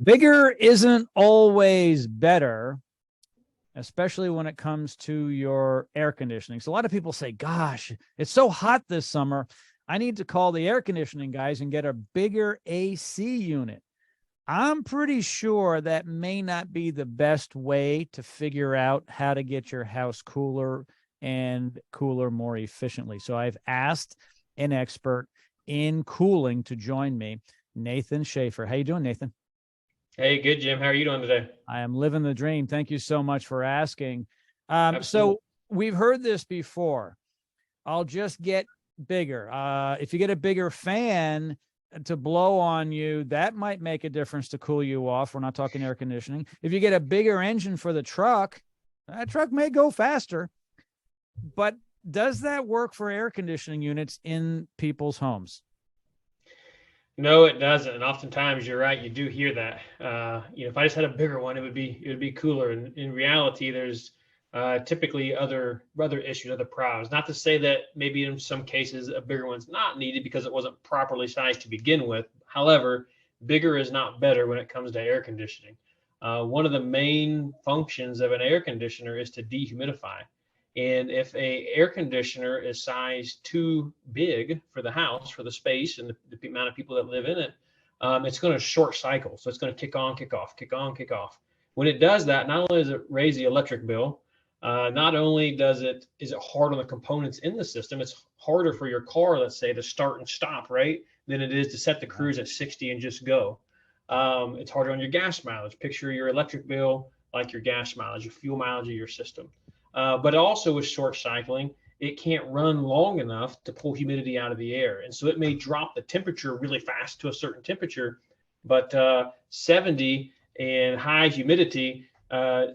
Bigger isn't always better, especially when it comes to your air conditioning. So a lot of people say, gosh, it's so hot this summer. I need to call the air conditioning guys and get a bigger AC unit. I'm pretty sure that may not be the best way to figure out how to get your house cooler and cooler more efficiently. So I've asked an expert in cooling to join me, Nathan Shafer. How you doing, Nathan? Hey, good, Jim. How are you doing today? I am living the dream. Thank you so much for asking. Absolutely. So we've heard this before. I'll just get bigger. If you get a bigger fan to blow on you, that might make a difference to cool you off. We're not talking air conditioning. If you get a bigger engine for the truck, that truck may go faster. But does that work for air conditioning units in people's homes? No, it doesn't. And oftentimes you're right. You do hear that. If I just had a bigger one, it would be cooler. And in reality, there's typically other issues, other problems. Not to say that maybe in some cases a bigger one's not needed because it wasn't properly sized to begin with. However, bigger is not better when it comes to air conditioning. One of the main functions of an air conditioner is to dehumidify. And if a air conditioner is sized too big for the house, for the space and the amount of people that live in it, it's going to short cycle. So it's going to kick on, kick off, kick on, kick off. When it does that, not only does it raise the electric bill, not only is it hard on the components in the system, it's harder for your car, let's say, to start and stop, right, than it is to set the cruise at 60 and just go. It's harder on your gas mileage. Picture your electric bill like your gas mileage, your fuel mileage of your system. But also with short cycling, it can't run long enough to pull humidity out of the air. And so it may drop the temperature really fast to a certain temperature, but 70 and high humidity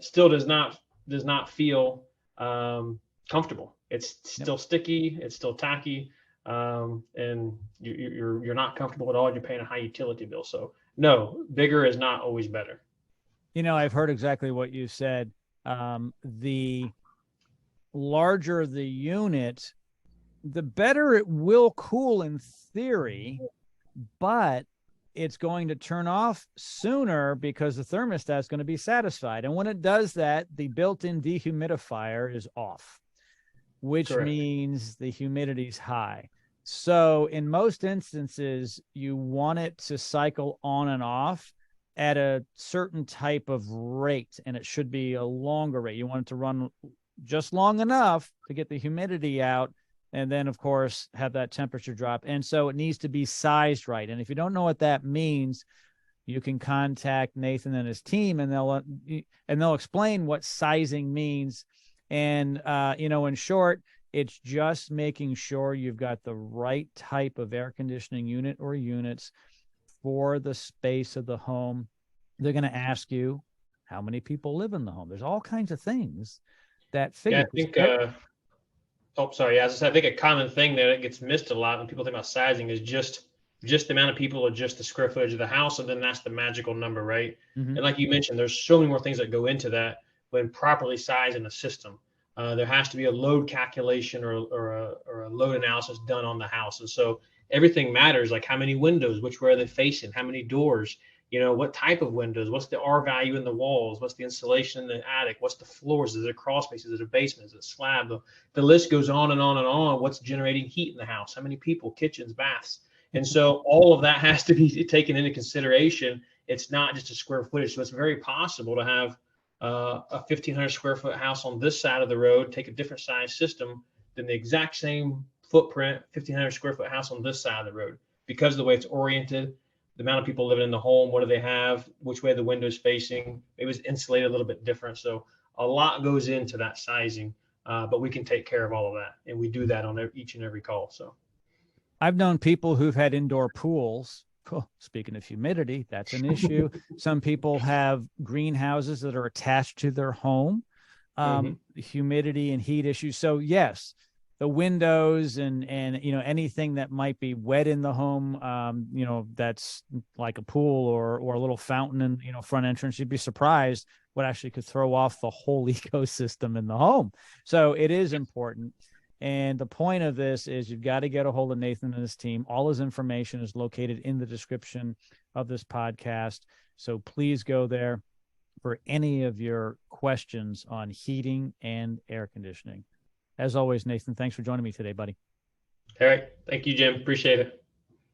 still does not feel comfortable. It's Yep. still sticky, it's still tacky, and you're not comfortable at all. You're paying a high utility bill. So no, bigger is not always better. I've heard exactly what you said. The larger the unit, the better it will cool in theory, but it's going to turn off sooner because the thermostat is going to be satisfied. And when it does that, the built-in dehumidifier is off, which Correct. means the humidity is high. So in most instances, you want it to cycle on and off at a certain type of rate, and it should be a longer rate. You want it to run just long enough to get the humidity out, and then of course have that temperature drop. And so it needs to be sized right. And if you don't know what that means, you can contact Nathan and his team, and they'll explain what sizing means. And in short, it's just making sure you've got the right type of air conditioning unit or units for the space of the home. They're going to ask you how many people live in the home. There's all kinds of things that Yeah, figure. I think oh, sorry. Yeah, as I said, I think a common thing that gets missed a lot when people think about sizing is just the amount of people or just the square footage of the house, and then that's the magical number, right? Mm-hmm. And like you mentioned, there's so many more things that go into that when properly sized in a system. There has to be a load calculation or a load analysis done on the house, and so everything matters. Like how many windows, which way are they facing, how many doors, what type of windows, what's the R value in the walls, what's the insulation in the attic, what's the floors, is it a crawl space, is it a basement, is it a slab? The list goes on and on and on. What's generating heat in the house, how many people, kitchens, baths. And so all of that has to be taken into consideration. It's not just a square footage. So it's very possible to have a 1,500 square foot house on this side of the road, take a different size system than the exact same footprint, 1,500 square foot house on this side of the road, because of the way it's oriented, the amount of people living in the home, what do they have, which way the window is facing. It was insulated a little bit different. So a lot goes into that sizing, but we can take care of all of that. And we do that on each and every call. So. I've known people who've had indoor pools. Oh, speaking of humidity, that's an issue. Some people have greenhouses that are attached to their home, Mm-hmm. humidity and heat issues. So yes, the windows and anything that might be wet in the home, that's like a pool or a little fountain in front entrance. You'd be surprised what actually could throw off the whole ecosystem in the home. So it is important. And the point of this is you've got to get a hold of Nathan and his team. All his information is located in the description of this podcast. So please go there for any of your questions on heating and air conditioning. As always, Nathan, thanks for joining me today, buddy. All right. Thank you, Jim. Appreciate it.